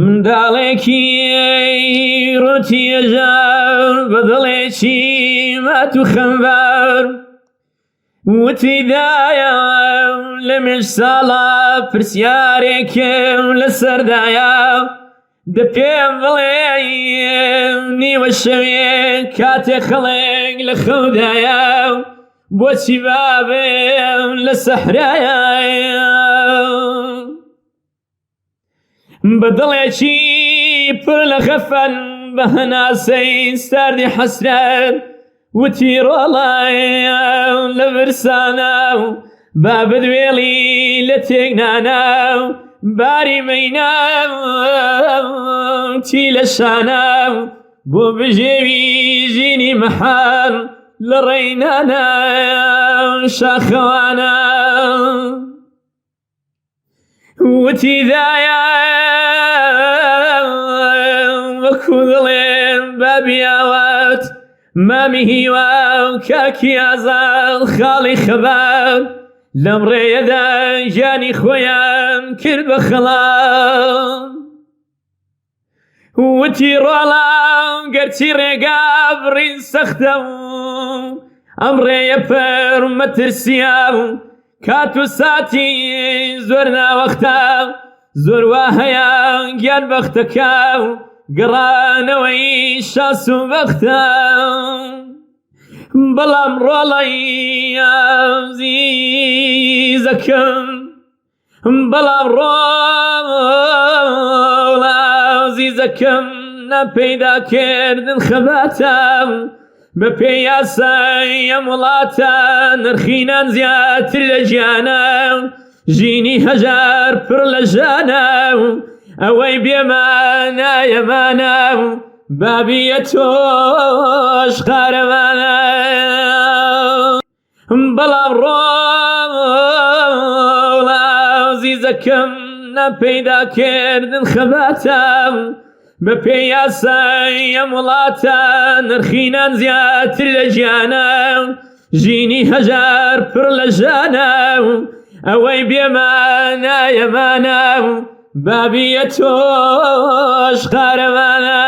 منداڵێکی ڕوتی هێژار بە دڵێکی مات و خەمبار وتی دایە لە مێژ ساڵە پرسیارێکم لەسەردایە دە پێم بڵێ نیوە شەوێ کاتێ خەڵێک لە خەودایە بۆچی بابێم لە سەحرایە بە دڵێکی پڕ لە خەفەن بە هەناسەی ستاردی حەسرەت وتی ڕۆڵایە لە برسانە و با بدوێڵی لە تێکنانە باری مەینە چی لە شانە بۆ بژێوی ژینی مەحال لە ڕێینانە شاخەوانە وتی دایە وەکو دڵێن بابی ئاوات مامی هیوا و کاکی ئازاد خاڵی خەبار لەم ڕێیەدا ژیانی خۆیان کرد بە خەڵام وتی ڕۆڵام گەرچی ڕێگا بڕین سەختە و ئەم ڕێیە پەر مەترسیە و کات و ساتی زۆر ناوەختە زۆر وا هەیە گیان بەختەکە و گەڕانەوەی شاس و بەختە بەڵام ڕۆڵەی عەزیزەکەم بەڵام ڕۆڵە عەزیزەکەم نەپەیداکردن خەباتە بە پێی یاسای ئەم وڵاتە نرخینان زیاتر لە ژیانە ژینی هەژار پڕ لە ژانە ئەوەی بێمانایەمانە بابیە تۆش قارەمانە بەڵام ڕۆڵە عەزیزەکەم نەپەیداکردن خەباتە بە پێی یاسای ئەم وڵاتە نرخینان زیاتر لە ژیانە ژینی هەژار پڕ لە ژانە ئەوەی بێمانایەمانە بابیە تۆش قارەمانە